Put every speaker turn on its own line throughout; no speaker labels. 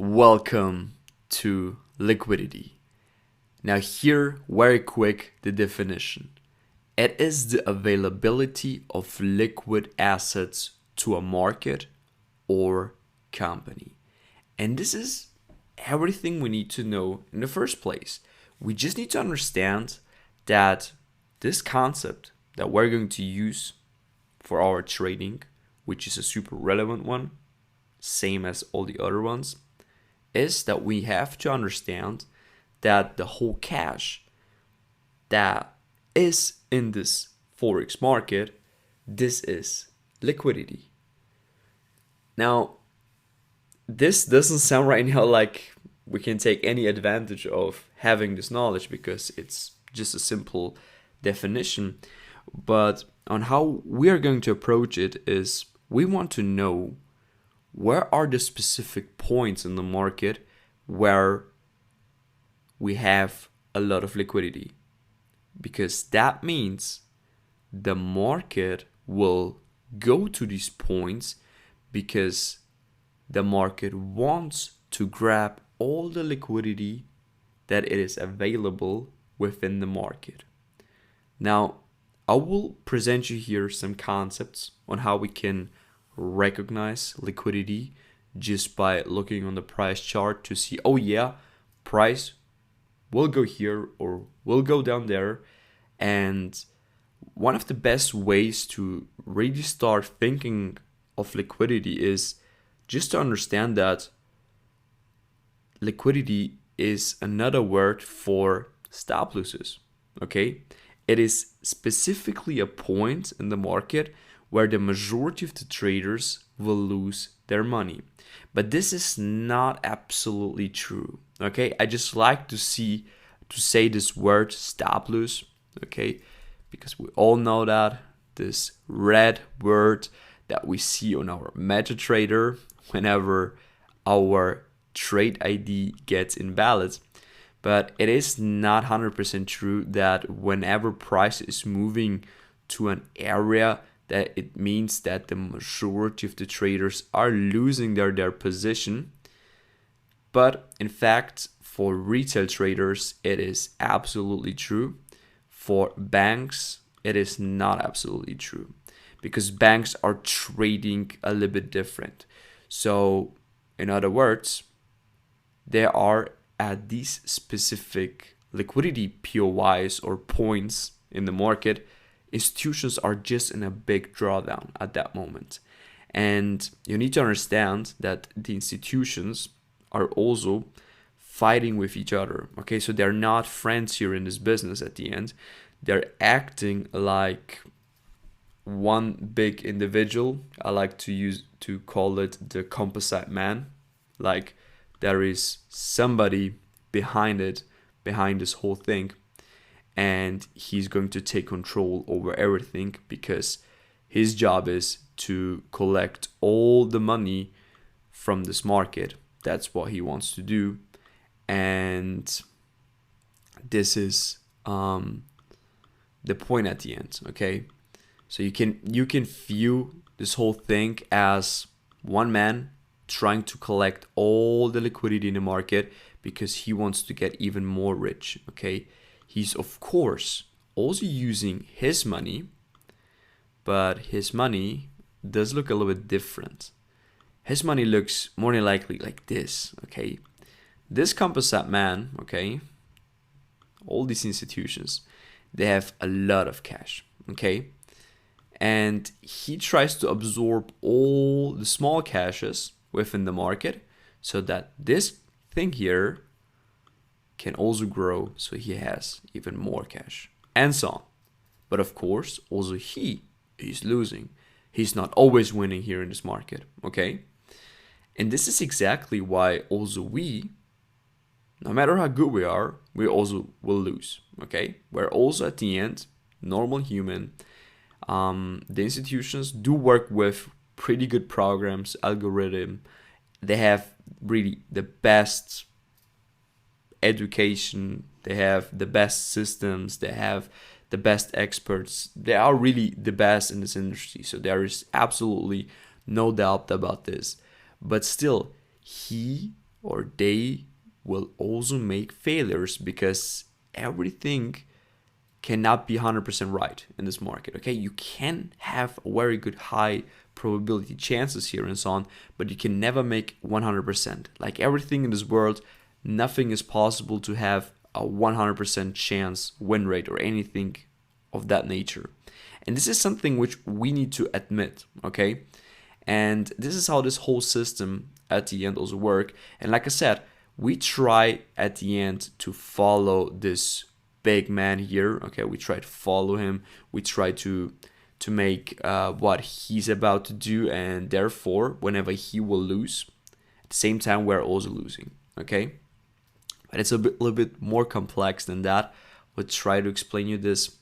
Welcome to Liquidity. Now, here, very quick, the definition. It is the availability of liquid assets to a market or company. And this is everything we need to know in the first place. We just need to understand that this concept that we're going to use for our trading, which is a super relevant one, same as all the other ones, is that we have to understand that the whole cash that is in this forex market, this is liquidity. Now, this doesn't sound right now like we can take any advantage of having this knowledge because it's just a simple definition. But on how we are going to approach it is we want to know where are the specific points in the market where we have a lot of liquidity? Because that means the market will go to these points because the market wants to grab all the liquidity that it is available within the market. Now, I will present you here some concepts on how we can recognize liquidity just by looking on the price chart to see, oh yeah, price will go here or will go down there. And one of the best ways to really start thinking of liquidity is just to understand that liquidity is another word for stop losses. Okay? It is specifically a point in the market where the majority of the traders will lose their money. But this is not absolutely true. Okay? I just like to say this word stop loss, okay? Because we all know that this red word that we see on our MetaTrader whenever our trade ID gets invalid. But it is not 100% true that whenever price is moving to an area that it means that the majority of the traders are losing their position. But in fact, for retail traders, it is absolutely true. For banks, it is not absolutely true because banks are trading a little bit different. So, in other words, there are at these specific liquidity POIs or points in the market, institutions are just in a big drawdown at that moment. And you need to understand that the institutions are also fighting with each other. Okay, so they're not friends here in this business at the end. They're acting like one big individual. I like to call it the composite man. Like there is somebody behind this whole thing, and he's going to take control over everything because his job is to collect all the money from this market. That's what he wants to do. And this is the point at the end, okay? So you can view this whole thing as one man trying to collect all the liquidity in the market because he wants to get even more rich, okay? He's of course also using his money, but his money does look a little bit different. His money looks more than likely like this, okay? This composite man, okay, all these institutions, they have a lot of cash, okay? And he tries to absorb all the small cashes within the market so that this thing here can also grow so he has even more cash and so on. But of course, also he's losing. He's not always winning here in this market, okay? And this is exactly why also we, no matter how good we are, we also will lose, okay? We're also at the end, normal human. The institutions do work with pretty good programs, algorithm. They have really the best education. They have the best systems. They have the best experts. They are really the best in this industry. So there is absolutely no doubt about this. But still, he or they will also make failures, because everything cannot be 100% right in this market. Okay, you can have a very good high probability chances here and so on, but you can never make 100%. Like everything in this world, nothing is possible to have a 100% chance win rate or anything of that nature. And this is something which we need to admit, okay? And this is how this whole system at the end also work. And like I said, we try at the end to follow this big man here. Okay, we try to follow him. We try to make what he's about to do, and therefore, whenever he will lose, at the same time we're also losing. Okay, but it's a little bit more complex than that. We'll try to explain you this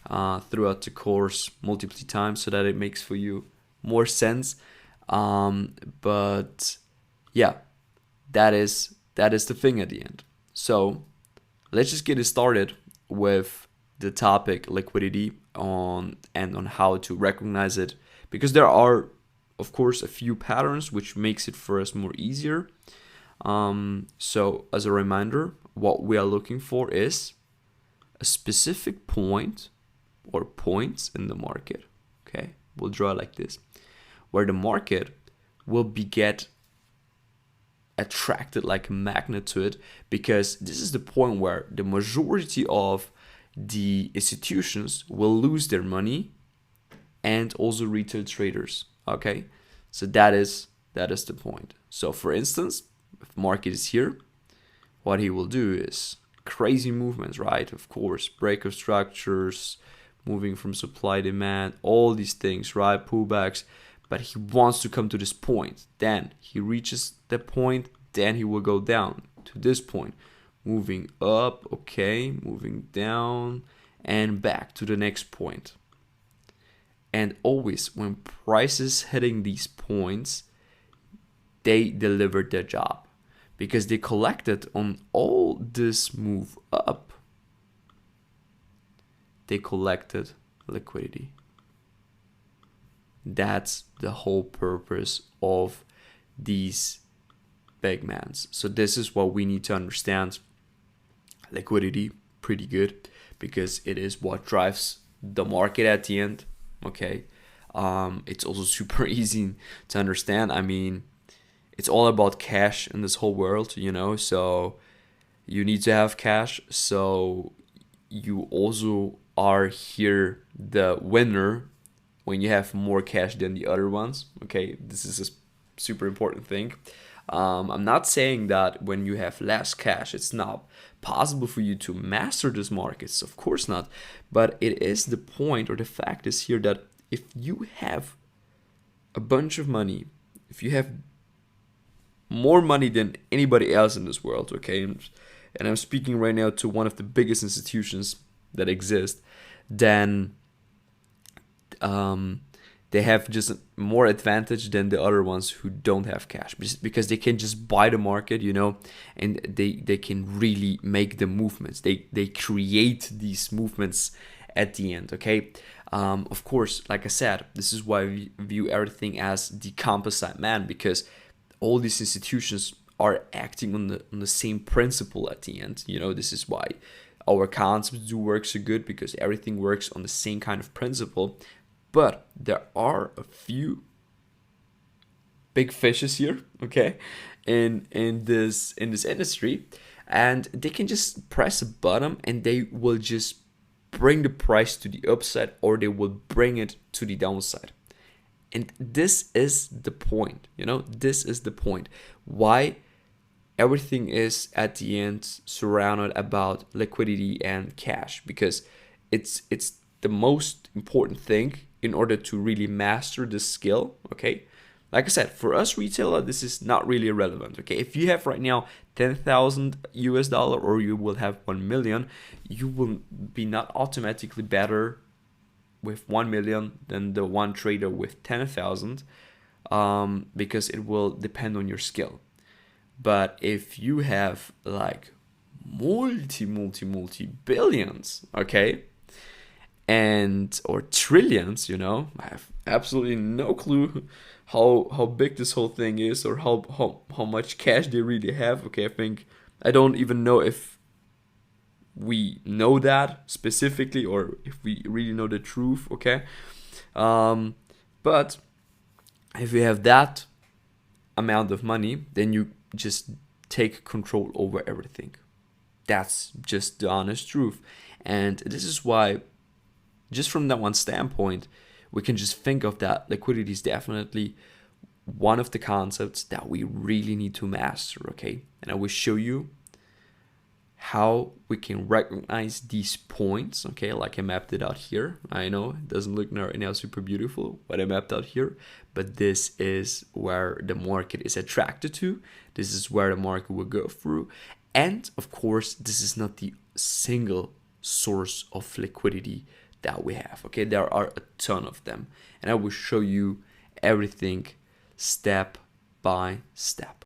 throughout the course multiple times so that it makes for you more sense. But yeah, that is the thing at the end. So let's just get it started with the topic liquidity on how to recognize it, because there are of course a few patterns which makes it for us more easier. So as a reminder, what we are looking for is a specific point or points in the market. Okay, we'll draw it like this, where the market will get attracted like a magnet to it, because this is the point where the majority of the institutions will lose their money, and also retail traders. Okay, so that is the point. So for instance, if market is here, what he will do is crazy movements, right? Of course, breakout structures, moving from supply demand, all these things, right? Pullbacks. But he wants to come to this point. Then he reaches the point, then he will go down to this point, moving up, okay, moving down, and back to the next point. And always when prices hitting these points, they delivered their job, because they collected on all this move up. They collected liquidity. That's the whole purpose of these big mans. So this is what we need to understand. Liquidity, pretty good, because it is what drives the market at the end. Okay, it's also super easy to understand. I mean, it's all about cash in this whole world, so you need to have cash. So you also are here the winner when you have more cash than the other ones. Okay, this is a super important thing. I'm not saying that when you have less cash, it's not possible for you to master this markets. Of course not. But it is the point, or the fact is here, that if you have a bunch of money, if you have more money than anybody else in this world, okay, and I'm speaking right now to one of the biggest institutions that exist, then they have just more advantage than the other ones who don't have cash, because they can just buy the market, and they can really make the movements. They create these movements at the end. Okay, of course, like I said, this is why we view everything as the composite man, because all these institutions are acting on the same principle at the end. This is why our concepts do work so good, because everything works on the same kind of principle. But there are a few big fishes here, okay, in this industry, and they can just press a button and they will just bring the price to the upside, or they will bring it to the downside. And this is the point, this is the point why everything is at the end surrounded about liquidity and cash, because it's the most important thing in order to really master the skill. Okay, like I said, for us retailer, this is not really relevant. Okay, if you have right now $10,000 or you will have 1 million, you will be not automatically better with 1 million than the one trader with 10,000, because it will depend on your skill. But if you have like multi billions, okay, and or trillions, I have absolutely no clue how big this whole thing is, or how much cash they really have. Okay, I don't even know if we know that specifically, or if we really know the truth. Okay, but if you have that amount of money, then you just take control over everything. That's just the honest truth. And this is why, just from that one standpoint, we can just think of that liquidity is definitely one of the concepts that we really need to master. Okay, and I will show you how we can recognize these points. Okay, like I mapped it out here. I know it doesn't look right now super beautiful, but I mapped out here. But this is where the market is attracted to. This is where the market will go through. And of course, this is not the single source of liquidity that we have. Okay, there are a ton of them, and I will show you everything step by step.